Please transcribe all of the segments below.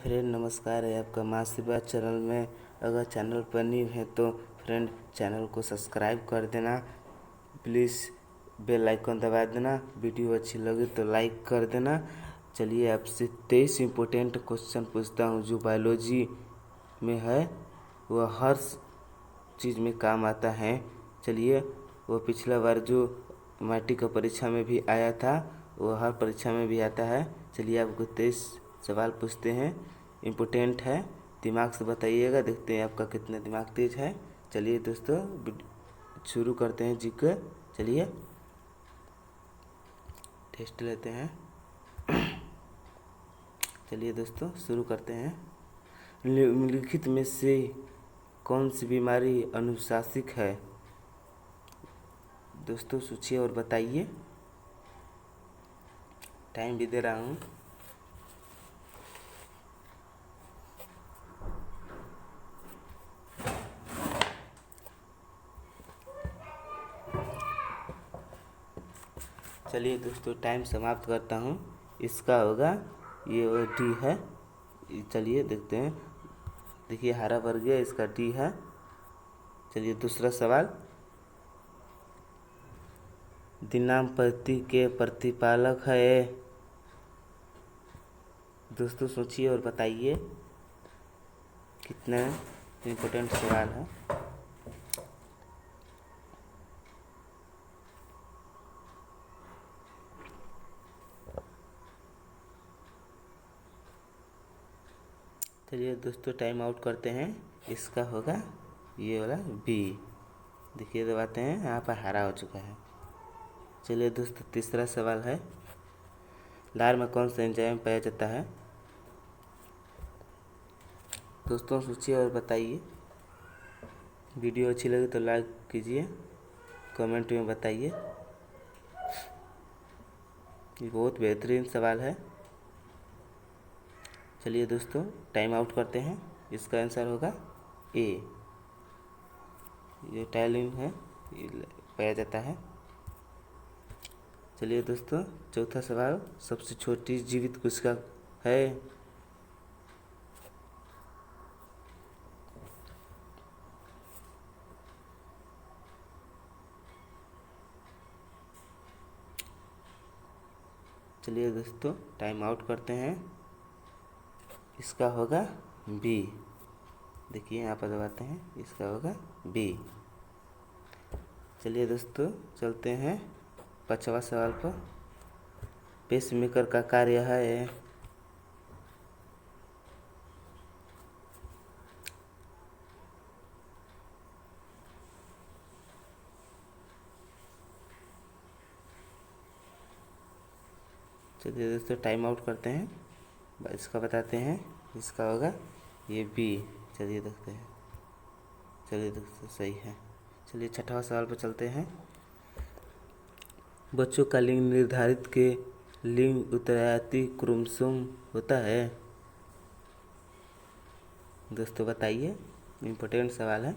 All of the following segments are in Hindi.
फ्रेंड, नमस्कार है आपका माँ शिवा चैनल में। अगर चैनल पर न्यू है तो फ्रेंड चैनल को सब्सक्राइब कर देना, प्लीज़ बेल आइकन दबा देना। वीडियो अच्छी लगे तो लाइक कर देना। चलिए आपसे 23 इम्पोर्टेंट क्वेश्चन पूछता हूँ जो बायोलॉजी में है, वह हर चीज़ में काम आता है। चलिए, वो पिछला बार जो मैट्रिक का परीक्षा में भी आया था वो हर परीक्षा में भी आता है। चलिए आपको 23 सवाल पूछते हैं, इम्पोर्टेंट है, दिमाग से बताइएगा, देखते हैं आपका कितना दिमाग तेज है। चलिए दोस्तों शुरू करते हैं जीके। चलिए टेस्ट लेते हैं। चलिए दोस्तों शुरू करते हैं। निम्नलिखित में से कौन सी बीमारी अनुशासिक है? दोस्तों सोचिए और बताइए, टाइम भी दे रहा हूँ। चलिए दोस्तों टाइम समाप्त करता हूँ। इसका होगा ये वो डी है। चलिए देखते हैं। देखिए हरा वर्ग है, इसका डी है। चलिए दूसरा सवाल, दिनांपति के प्रतिपालक है। दोस्तों सोचिए और बताइए, कितना इम्पोर्टेंट सवाल है। चलिए दोस्तों टाइम आउट करते हैं। इसका होगा ये वाला बी। देखिए दबाते हैं, यहाँ पर हरा हो चुका है। चलिए दोस्तों तीसरा सवाल है, लार में कौन सा एंजाइम पाया जाता है? दोस्तों सोचिए और बताइए। वीडियो अच्छी लगी तो लाइक कीजिए, कमेंट में बताइए। ये बहुत बेहतरीन सवाल है। चलिए दोस्तों टाइम आउट करते हैं। इसका आंसर होगा ए। ये टाइलिन है, ये पाया जाता है। चलिए दोस्तों चौथा सवाल, सबसे छोटी जीवित कोशिका है? चलिए दोस्तों टाइम आउट करते हैं। इसका होगा बी। देखिए यहाँ पर दबाते हैं, इसका होगा बी। चलिए दोस्तों चलते हैं 5वां सवाल पर। पेसमेकर का कार्य है? चलिए दोस्तों टाइम आउट करते हैं, इसका बताते हैं। इसका होगा ये बी। चलिए देखते हैं। चलिए दोस्तों सही है। चलिए 6वां सवाल पर चलते हैं। बच्चों का लिंग निर्धारित के लिंग उत्तरायित क्रोमोसोम होता है? दोस्तों बताइए, इम्पोर्टेंट सवाल है।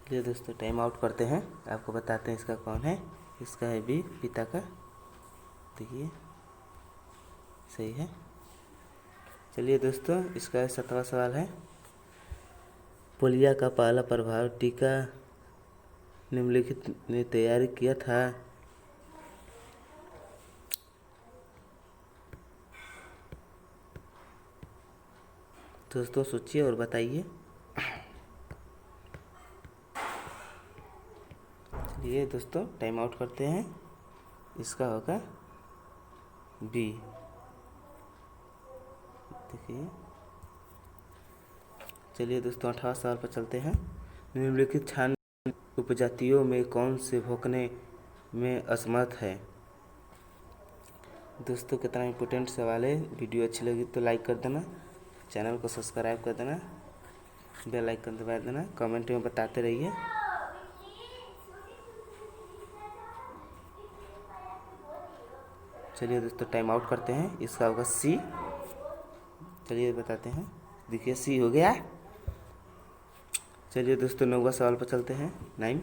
चलिए दोस्तों टाइम आउट करते हैं, आपको बताते हैं इसका कौन है। इसका है बी, पिता का। देखिए सही है। चलिए दोस्तों इसका 7वां सवाल है, पोलियो का पहला प्रभाव टीका निम्नलिखित ने तैयार किया था? दोस्तों सोचिए और बताइए। चलिए दोस्तों टाइम आउट करते हैं। इसका होगा बी। देखिए चलिए दोस्तों 8वां सवाल पर चलते हैं। निम्नलिखित छान उपजातियों में कौन से भौंकने में असमर्थ है? दोस्तों कितना इम्पोर्टेंट सवाल है। वीडियो अच्छी लगी तो लाइक कर देना, चैनल को सब्सक्राइब कर देना, बेल आइकन दबा देना, कमेंट में बताते रहिए। चलिए दोस्तों टाइम आउट करते हैं। इसका होगा सी। चलिए बताते हैं। देखिए सी हो गया। चलिए दोस्तों 9वां सवाल पर चलते हैं। 9,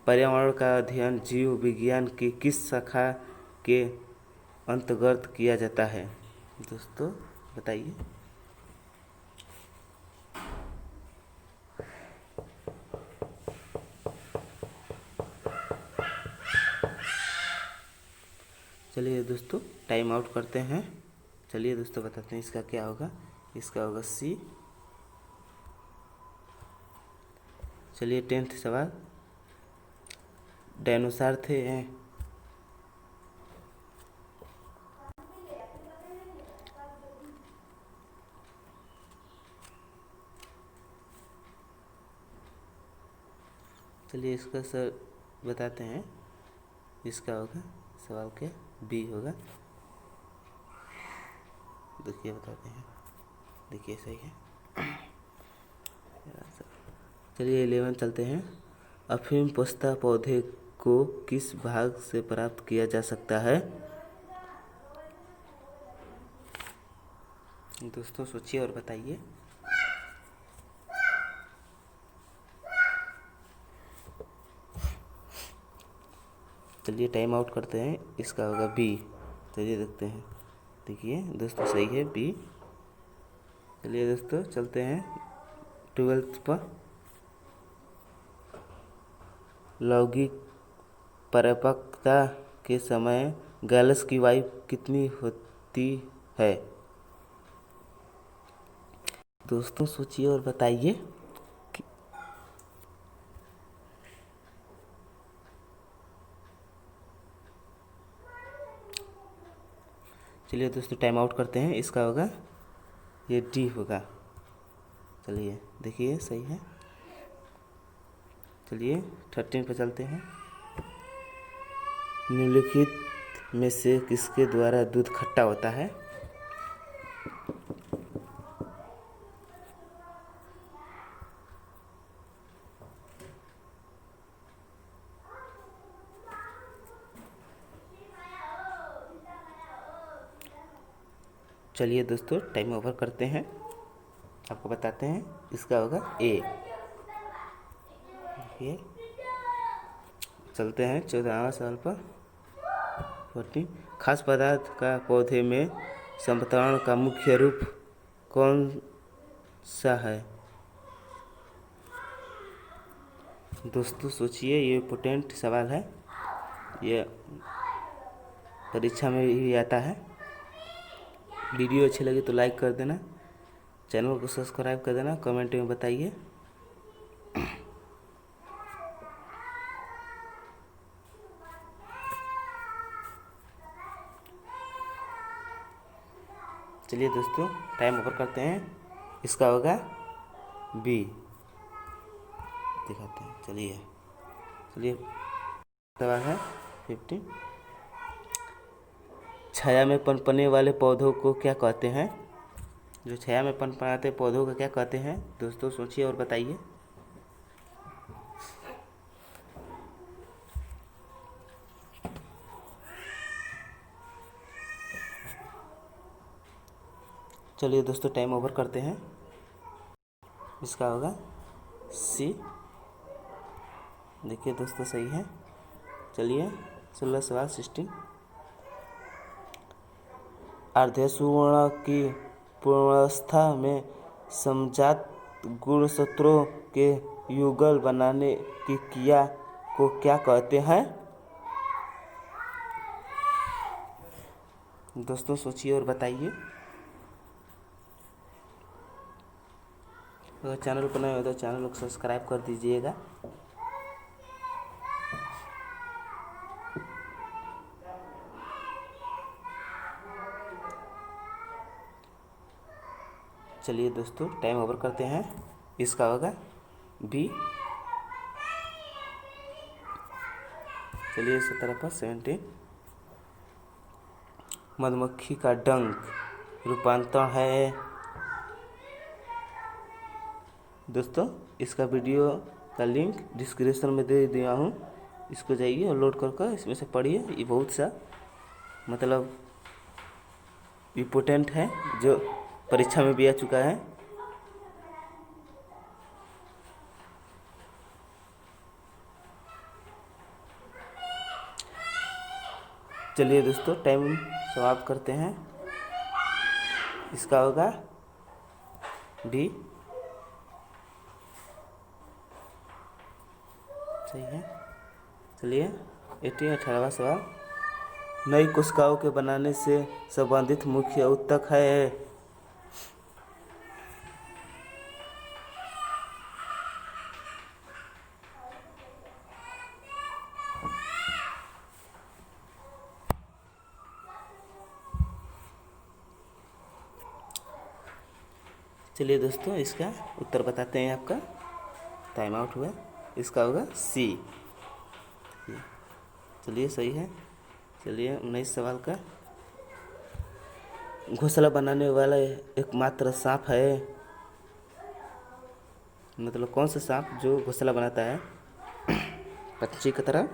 पर्यावरण का अध्ययन जीव विज्ञान की किस शाखा के अंतर्गत किया जाता है? दोस्तों बताइए। चलिए दोस्तों टाइम आउट करते हैं। चलिए दोस्तों बताते हैं इसका क्या होगा। इसका होगा सी। चलिए 10th सवाल, डायनासोर थे चलिए इसका सर बताते हैं। इसका होगा सवाल क्या, बी होगा। देखिए बताते हैं, देखिए सही है। चलिए 11 चलते हैं। अफीम पुष्पा पौधे को किस भाग से प्राप्त किया जा सकता है? दोस्तों सोचिए और बताइए। चलिए टाइम आउट करते हैं। इसका होगा बी। चलिए देखते हैं। देखिए दोस्तों सही है बी। चलिए दोस्तों चलते हैं 12th पर। लैंगिक परिपक्वता के समय गैलस की वायु कितनी होती है? दोस्तों सोचिए और बताइए। चलिए दोस्तों टाइम आउट करते हैं। इसका होगा ये डी होगा। चलिए देखिए सही है। चलिए 13 पे चलते हैं। निम्नलिखित में से किसके द्वारा दूध खट्टा होता है? चलिए दोस्तों टाइम ओवर करते हैं, आपको बताते हैं। इसका होगा ए। देखिए चलते हैं 14वां सवाल पर। 14 खास पदार्थ का पौधे में संपत्रण का मुख्य रूप कौन सा है? दोस्तों सोचिए, ये इम्पोर्टेंट सवाल है, ये परीक्षा में भी आता है। वीडियो अच्छी लगी तो लाइक कर देना, चैनल को सब्सक्राइब कर देना, कमेंट में बताइए। चलिए दोस्तों टाइम ओवर करते हैं। इसका होगा बी। दिखाते हैं। चलिए सवाल है 15। छाया में पनपने वाले पौधों को क्या कहते हैं? जो छाया में पनपनाते पौधों को क्या कहते हैं? दोस्तों सोचिए और बताइए। चलिए दोस्तों टाइम ओवर करते हैं। इसका होगा सी। देखिए दोस्तों सही है। चलिए 16 सवाल 16। अर्धसूर्ण की पूर्णावस्था में समजात गुणसूत्रों के युगल बनाने की क्रिया को क्या कहते हैं? दोस्तों सोचिए और बताइए। अगर चैनल पर नए हो तो चैनल को सब्सक्राइब कर दीजिएगा। चलिए दोस्तों टाइम ओवर करते हैं। इसका होगा बी। चलिए 17 पर 17। मधुमक्खी का डंक रूपांतरण है। दोस्तों इसका वीडियो का लिंक डिस्क्रिप्शन में दे दिया हूँ, इसको जाइए और लोड कर इसमें से पढ़िए। ये बहुत सा मतलब इम्पोर्टेंट है, जो परीक्षा में भी आ चुका है। चलिए दोस्तों टाइम समाप्त करते हैं। इसका होगा डी। सही है। चलिए 18वां सवाल, नई कोशिकाओं के बनाने से संबंधित मुख्य ऊतक है। चलिए दोस्तों इसका उत्तर बताते हैं। आपका टाइम आउट हुआ। इसका होगा सी। चलिए सही है। चलिए 19 सवाल का, घोंसला बनाने वाला एकमात्र सांप है। मतलब कौन सा सांप जो घोंसला बनाता है पक्षी की तरह।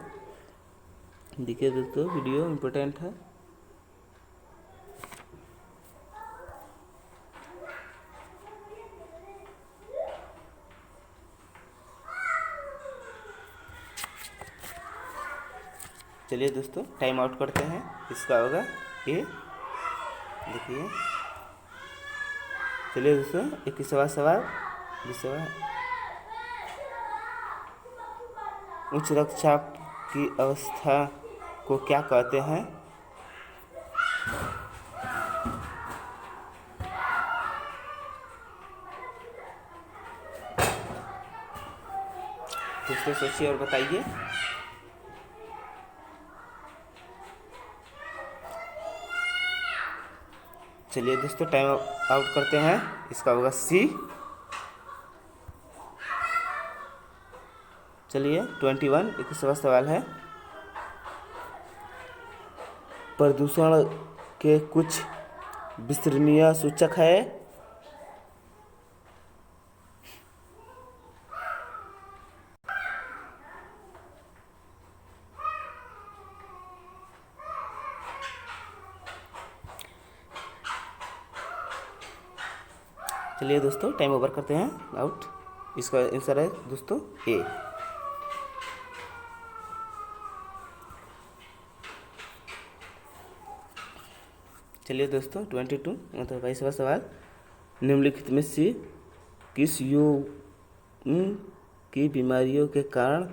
देखिए दोस्तों वीडियो इम्पोर्टेंट है। चलिए दोस्तों टाइम आउट करते हैं। इसका होगा ए। देखिए चलिए दोस्तों 21वां सवाल, उच्च रक्तचाप की अवस्था को क्या कहते हैं। दोस्तों सोचिए और बताइए। चलिए दोस्तों टाइम आउट करते हैं। इसका होगा सी। चलिए 21 21वां सवाल है, प्रदूषण के कुछ विश्वसनीय सूचक है। चलिए दोस्तों टाइम ओवर करते हैं, आउट। इसका आंसर है दोस्तों ए। चलिए दोस्तों 22 मतलब 22वां सवाल, निम्नलिखित में से किस युग्म की बीमारियों के कारण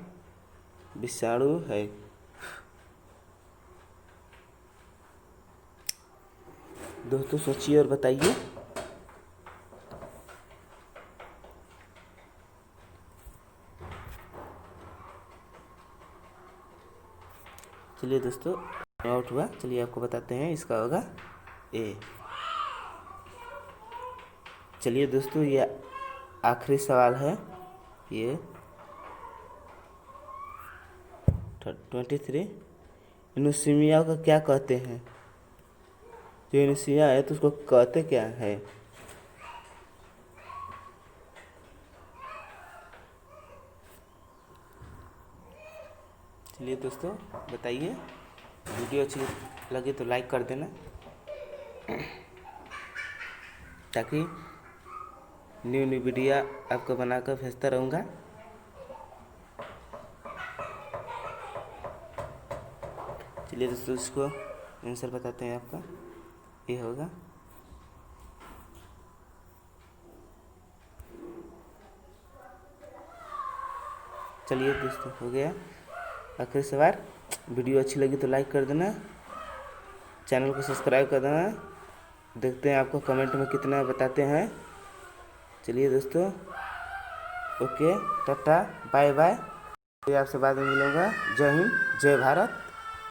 विषाणु है। दोस्तों सोचिए और बताइए। चलिए दोस्तों आउट हुआ। चलिए आपको बताते हैं। इसका होगा ए। चलिए दोस्तों ये आखिरी सवाल है। ये 23, इनोसिमिया का क्या कहते हैं। जो इनोसिमिया है तो उसको कहते क्या है। चलिए दोस्तों बताइए। वीडियो अच्छी लगे तो लाइक कर देना, ताकि न्यू वीडियो आपको बनाकर भेजता रहूँगा। चलिए दोस्तों इसको आंसर बताते हैं। आपका ये होगा। चलिए दोस्तों हो गया आखिरी सवाल। वीडियो अच्छी लगी तो लाइक कर देना, चैनल को सब्सक्राइब कर देना। देखते हैं आपको कमेंट में कितना बताते हैं। चलिए दोस्तों ओके टाटा बाय बाय। आपसे बाद में मिलूँगा। जय हिंद जय भारत।